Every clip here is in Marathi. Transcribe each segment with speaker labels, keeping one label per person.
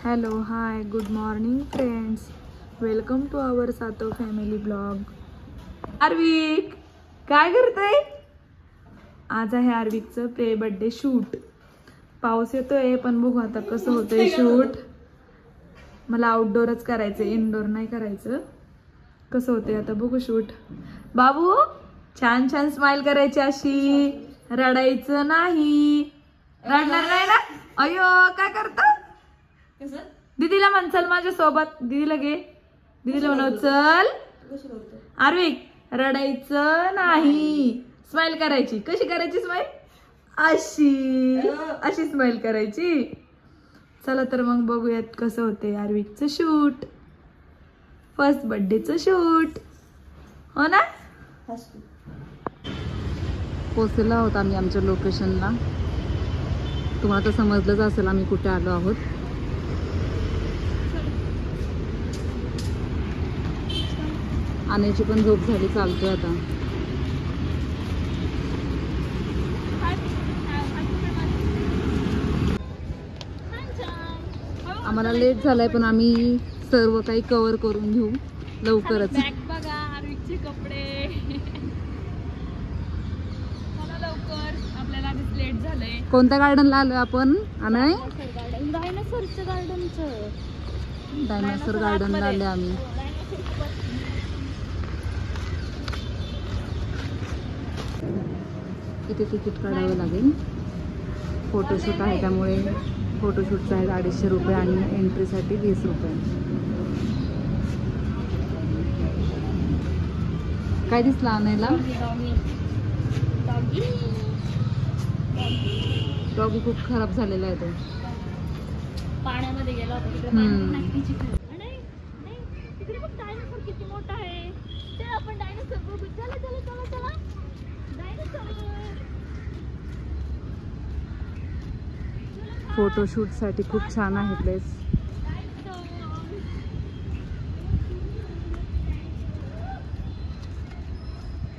Speaker 1: Hello hi good morning friends, welcome to our सातो फॅमिली ब्लॉग. आर्विक काय करतोय? आज आहे आर्विकचं प्रे बर्थडे शूट. पाऊस येतोय पण बघू आता कसं होतंय शूट. मला आउटडोअरच करायचं, इनडोअर नाही करायचं. कसं होतंय आता बघू शूट. बाबू छान छान स्माइल करायची, अशी रडायचं नाही. रडणार नाही ना? अयो काय करता? दीदीला म्हण चल माझ्या सोबत. दीदीला घे, दीदीला म्हणव चल. आर्विक रडायचं नाही, स्माइल करायची. कशी करायची स्माइल? अशी अशी स्माइल करायची. चला तर मग बघूयात कसं होते आर्विकचं शूट, फर्स्ट बर्थडेचं शूट. हो ना?
Speaker 2: पोहोचलो आहोत आम्ही आमच्या लोकेशनला. तुम्हाला तर समजलंच असेल आम्ही कुठे आलो आहोत. आण्याची पण झोप झाली, चालतोय आता. आम्हाला लेट झालाय पण आम्ही सर्व काही कव्हर करून घेऊ लवकरच.
Speaker 1: बघा आर्विकचे कपडे. मला लवकर, आपल्याला आधीच लेट झालंय.
Speaker 2: कोणत्या गार्डनला आलोय आपण? अनय
Speaker 1: डायनासोरच्या गार्डनचं.
Speaker 2: डायनासोर गार्डनला आले आम्ही. इथे तिकीट काढावं लागेल. फोटोशूट आहे त्यामुळे फोटोशूटचं आहे 250 रुपये आणि एंट्रीसाठी 20 रुपये. काय दिसलं आणायला? डॉगी खूप खराब झालेला आहे तो.
Speaker 1: पाण्यामध्ये गेला होता तिकडे. तिकडे बघ डायनासोर किती मोठा आहे. चल आपण डायनासोर बघू. चला चला चला चला.
Speaker 2: फोटोशूट साठी खूप छान आहे प्लेस.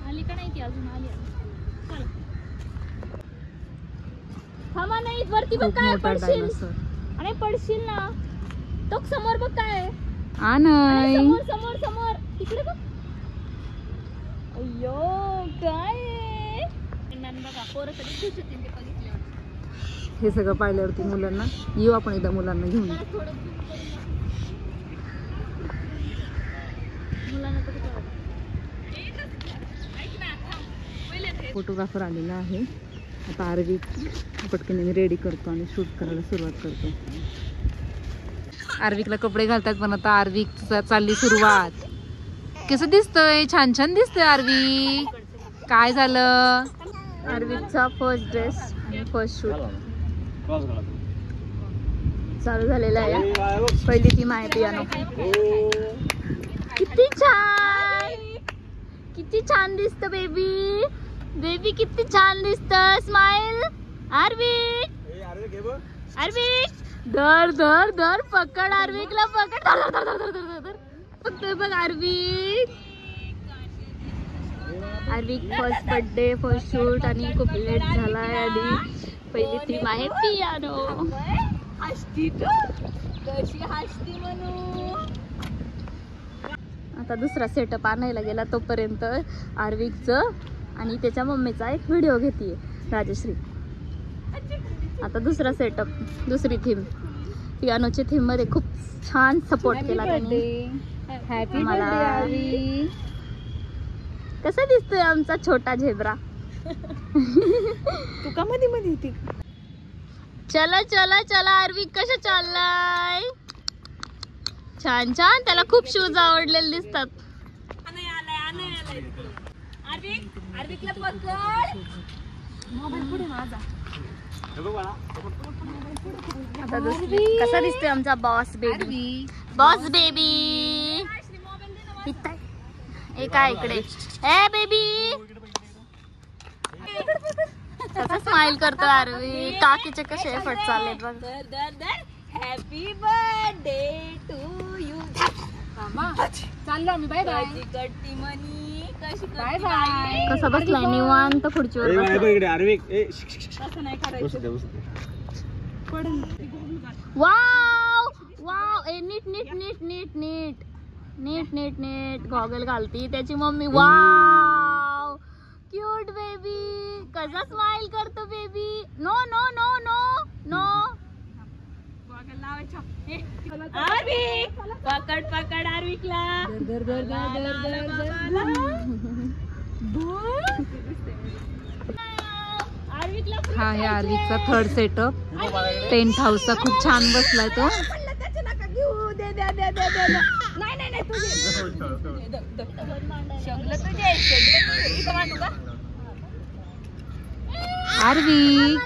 Speaker 1: आली का नाही ती अजून? आली. थांबा नाही, वरती बघ काय पडशील. आणि पडशील ना. तो समोर बघ काय.
Speaker 2: आनय
Speaker 1: समोर समोर समोर तिकडे बघ. अय्यो काय बघा. पोरं कधी खुश होतील ते बघितल्यावर.
Speaker 2: हे सगळं पाहिल्यावरती मुलांना येऊ आपण एकदा मुलांना घेऊन. फोटोग्राफर आलेला आहे. आता आर्विक पटकन रेडी करतो आणि शूट करायला सुरुवात करतो. आर्विकला कपडे घालतात पण आता आर्विक चालली सुरुवात. कसं दिसतंय? छान छान दिसतंय आर्विक. काय झालं?
Speaker 1: आर्विकचा फर्स्ट ड्रेस आणि फर्स्ट शूट चालू झालेला आहे. पहिली टीम आहे पियानो. किती छान, किती छान दिसत बेबी. बेबी किती छान दिसत. स्माइल. आर्विक आर्विक धर धर धर. पकड आर्विकला, पकड. धर धर धर धर धर. बघतोय बघ Arvik. Arvik first birthday first shoot आणि खूप लेट झालाय. आणि पहिली थीम आहे पियानो. आता दुसरा सेटअप आणायला गेला तोपर्यंत आर्विकचं आणि त्याच्या मम्मीचा एक व्हिडिओ घेतीये राजश्री. आता दुसरा सेटअप, दुसरी थीम. पियानोच्या थीम मध्ये खूप छान सपोर्ट केला त्यांनी. Happy birthday. कसा दिसतोय आमचा छोटा झेब्रा? तू का मध्ये मध्ये ती. चला चला चला. आर्विक कसं चाललाय? छान छान. त्याला खूप शूज आवडलेले दिसतात. आर्विकला पकड. मोबाईल पुढे माझा. आता कसा दिसतोय आमचा बॉस बेबी? Boss baby. एक आहे इकडे. ए बेबी. कसा स्माइल करतो आर्वी. काकीचे कसे एफर्ट चालले बघ. Happy birthday to you.
Speaker 2: चाललो आम्ही. Bye bye.
Speaker 1: कट्टी मनी कशी.
Speaker 2: Bye bye.
Speaker 1: कसा बसलाय निवांत खुर्चीवर. वाव
Speaker 3: नीट नीट नीट नीट नीट नीट नीट गॉगल घालती त्याची मम्मी. Wow cute baby. कसा स्माइल करतो baby. No no no no no. पकड पकड आर्विकला.
Speaker 2: हा आहे आर्विकचा थर्ड सेटअप. टेंट हाऊसचा खूप छान बसलाय तो. आर्विक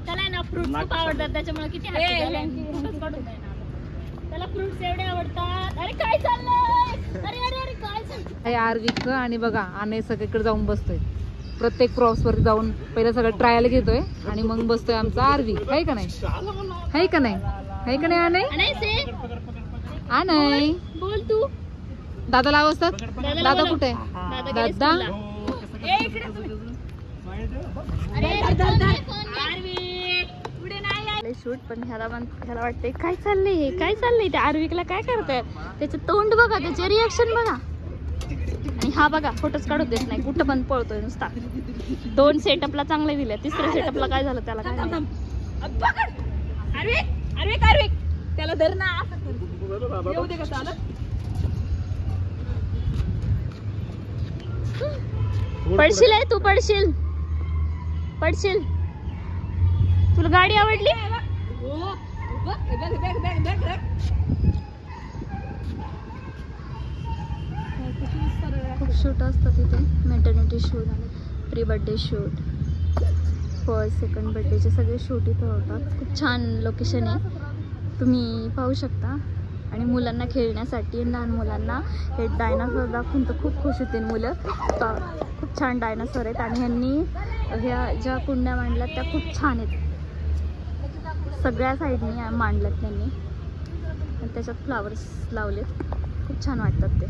Speaker 3: त्याला ना फ्रुट्स खूप आवडतात त्याच्यामुळे किती त्याला फ्रुट्स एवढे आवडतात. अरे काय चाललंय. अरे अरे अरे काय चाललंय.
Speaker 2: आर्विक आणि बघा आने सगळीकडे जाऊन बसतोय. प्रत्येक क्रॉस वर जाऊन पहिलं सगळं ट्रायल घेतोय आणि मग बसतोय आमचा आर्विक. आहे का नाही. आहे का नाही. आहे का नाही आनय.
Speaker 3: बोल तू.
Speaker 2: दादाला अवस्था. दादा कुठे दादा.
Speaker 3: शूट पण ह्याला वाटतंय काय चाललंय हे काय चाललंय. त्या आर्विकला काय करताय. त्याचं तोंड बघा त्याचे रिॲक्शन बघा. आणि हा बघा फोटोच काढू देत नाही कुठं पण पळतोय नुसता. 2 सेटअपला चांगले दिले. 3ऱ्या सेटअपला काय झालं त्याला काय
Speaker 1: त्याला धर ना. येऊ दे का चालत.
Speaker 3: पडशील आहे तू. पडशील पडशील. तुला गाडी आवडली. खूप शूट असतात तिथे. Maternity shoot, pre birthday shoot, first second बर्थडेचे सगळे शूट इथं होतात. खूप छान लोकेशन आहे. तुम्ही पाहू शकता. आणि मुलांना खेळण्यासाठी लहान मुलांना हे डायनासोर दाखवून तर खूप खुश होतील मुलं. खूप छान डायनासोर आहेत. आणि ह्यांनी ह्या ज्या कुंड्या मांडल्यात त्या खूप छान आहेत. सगळ्या साईडनी मांडल्यात त्यांनी. आणि त्याच्यात फ्लावर्स लावलेत. खूप छान वाटतात ते.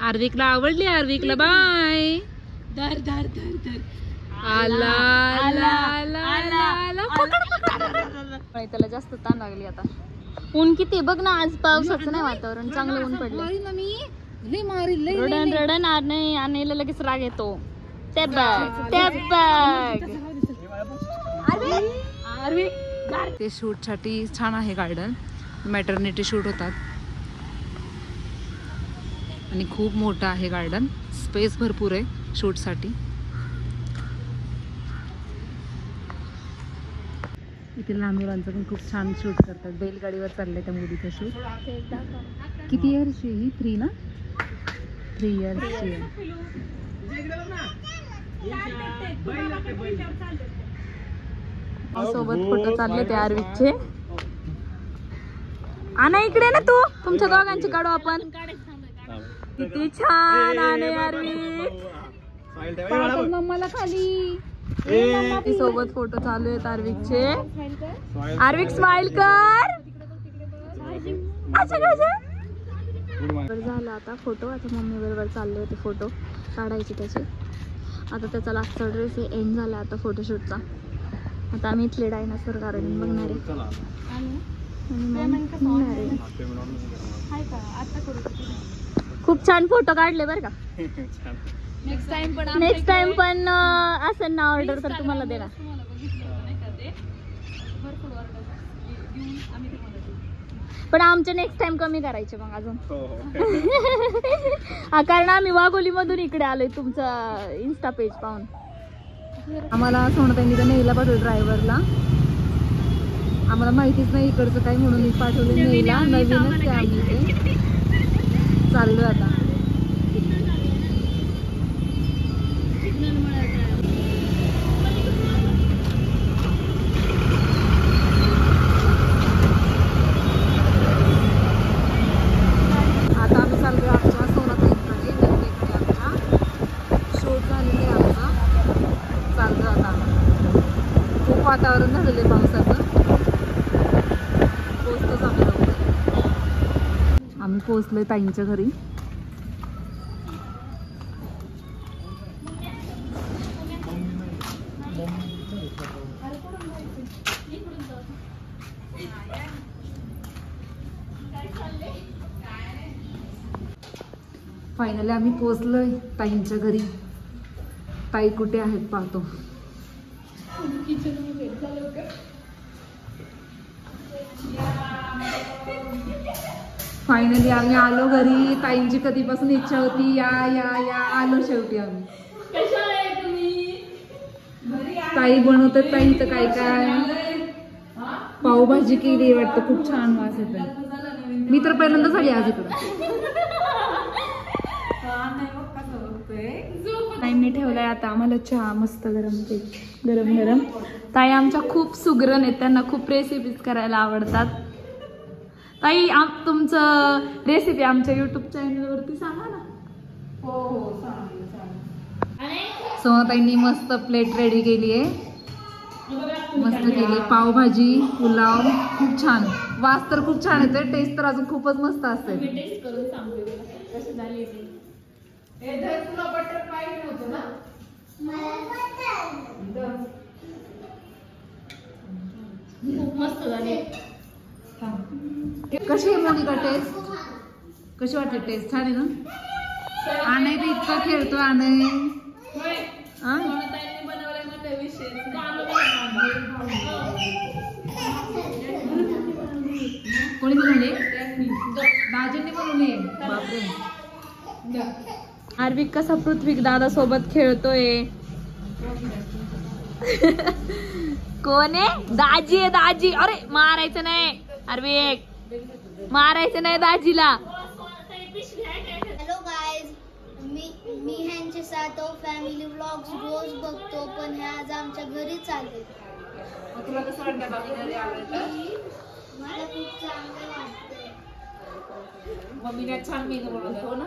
Speaker 2: आर्विकला आवडली. आर्विकला बाय.
Speaker 1: धर धर धर धर.
Speaker 2: आला आला आला आला.
Speaker 3: त्याला जास्त ताण लागली आता. ऊन किती बघ ना. आज पावसाचं नाही वातावरण. चांगलं ऊन पडलं. रडण रडण आणायला लगेच राग येतो. ते बघ ते बघ.
Speaker 2: ते शूट साठी छान आहे गार्डन. मॅटर्निटी शूट होतात आणि खूप मोठं आहे गार्डन. स्पेस भरपूर आहे शूट साठी. इथे लहान मुलांचं पण खूप छान शूट करतात. बैलगाडीवर चाललंय त्या मुलीचं शूट. किती इयर्सची ही. 3 ना. 3 इयर्सची आहे.
Speaker 1: सोबत फोटो चालले ते आर्विकचे. आणा इकडे ना तू. तुमच्या दोघांची काढू आपण. किती छान आले आर्विक.
Speaker 2: मम्माला खाली.
Speaker 1: सोबत फोटो चालू आहेत आर्विकचे. आर्विक स्माइल कर.
Speaker 3: झाला आता फोटो. आता मम्मी बरोबर चालले होते फोटो काढायचे त्याचे. आता त्याचा लास्टचा ड्रेस एंड झाला आता फोटोशूटचा. आता आम्ही इथले डायनासोर गार्डन बघणार आहे. खूप छान फोटो काढले बरं का. नेक्स्ट टाइम पण असं ना ऑर्डर तर तुम्हाला देणार. पण आमचे नेक्स्ट टाइम कमी करायचे मग अजून. कारण आम्ही वाघोली मधून इकडे आलोय तुमचा इन्स्टा पेज पाहून.
Speaker 2: आम्हाला सोनताईंनी तर नेला पाठवलं ड्रायव्हरला. आम्हाला माहितीच नाही इकडचं काय म्हणून मी पाठवलं नेला. नवीनच ते आम्ही इथे चाललोय आता. आता आम्ही चाललोय आमच्या सोनताईंकडे. आमचा शूट झालेला आहे आमचा. चाललो आता. खूप वातावरण झालेलं आहे पावसाचं. पोचतोच आम्ही लवकर. आम्ही पोचलोय ताईंच्या घरी. फायनली आम्ही पोहोचलोय ताईंच्या घरी. ताई कुठे आहेत पाहतो. फायनली आम्ही आलो घरी. ताईंची कधीपासून इच्छा होती या या या आलो शेवटी आम्ही. ताई बनवतात. ताई तर काय काय पावभाजी केली वाटतं. खूप छान वास येतोय. मी तर पहिल्यांदाच आली आज इकडं.
Speaker 1: ताईंनी ठेवलाय आता आम्हाला चहा मस्त गरम गरम गरम. ताई आमच्या खूप सुगरण आहेत. त्यांना खूप रेसिपीज करायला आवडतात. ताई तुमचं रेसिपी आमच्या युट्यूब चॅनलवरती सांगा ना. हो
Speaker 2: सोनाताईंनी मस्त प्लेट रेडी केली आहे. मस्त केली पावभाजी पुलाव. खूप छान वास तर खूप छान येतोय. टेस्ट तर अजून खूपच मस्त असते.
Speaker 1: टेस्ट करून सांगते कसं झाली ती. तुला बटर पाहिजे होतं ना. खूप मस्त झाली.
Speaker 2: कशी आहे मोनिका टेस्ट? कशी वाटते टेस्ट? छान आहे ना. आणे बी इतका खेळतोय. आणे कोणी बनवले? दाजींनी बनवले. बापरे.
Speaker 1: आर्विक कसा पृथ्वी दादा सोबत खेळतोय. कोण आहे? दाजी आहे दाजी. अरे मारायचं नाही आर्विक, मारायचं नाही दाजीला.
Speaker 3: हॅलो गाईज, मी ह्यांचे सातो फॅमिली व्लॉग्स रोज बघतो, पण हे आज आमच्या घरी चालले.
Speaker 2: तुला कसं वाटतं बाकी घरी आलं तर?
Speaker 3: मला खूप चांगलं वाटतंय.
Speaker 2: मम्मीने छान मेनू बनवलं हो ना.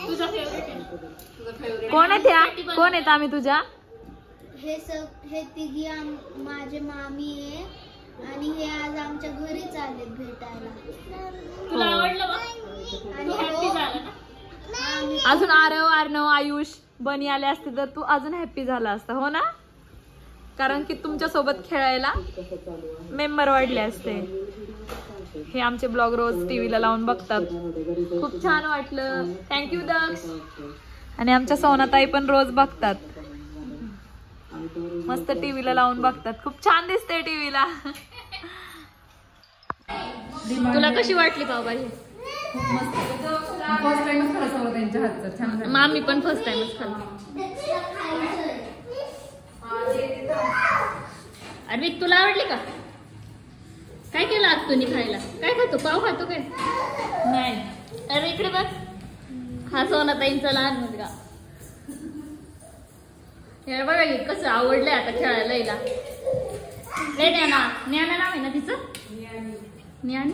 Speaker 3: तुझा
Speaker 2: फेवरेट
Speaker 1: कोण आहे त्या? कोण आहेत आम्ही तुझ्या?
Speaker 3: हे तिघी माझे मामी आहे आणि हे आज आमच्या घरी चालले भेटायला.
Speaker 1: तुला आवडलं बा?
Speaker 3: आणि
Speaker 1: अजून अर्णव आयुष बनी आले असते तर तू अजून हॅप्पी झाला असता हो ना. कारण की तुमच्या सोबत खेळायला मेंबर वाढले असते. हे आमचे ब्लॉग रोज टीव्हीला लावून बघतात. खूप छान वाटलं. थँक्यू दक्ष. आणि आमच्या सोनाताई पण रोज बघतात. मस्त टीव्हीला लावून बघतात. खूप छान दिसते टीव्हीला. तुला कशी वाटली पावभाजी?
Speaker 2: फर्स्ट टाइमच खाल्लं सवय त्यांच्या हातचं. छान झालं.
Speaker 1: मामी पण फर्स्ट टाइमच खाल्लं. अरे तुला आवडली का? काय केलं आज तुम्ही खायला? काय खातो? पाव खातो काय? नाही. अरे इकडे बघ. हा सोनाताईंचा लहान मुलगा. हे बघा की कसं आवडलंय आता खेळायला. ज्ञाना नाव आहे ना तिचं? ज्ञानी.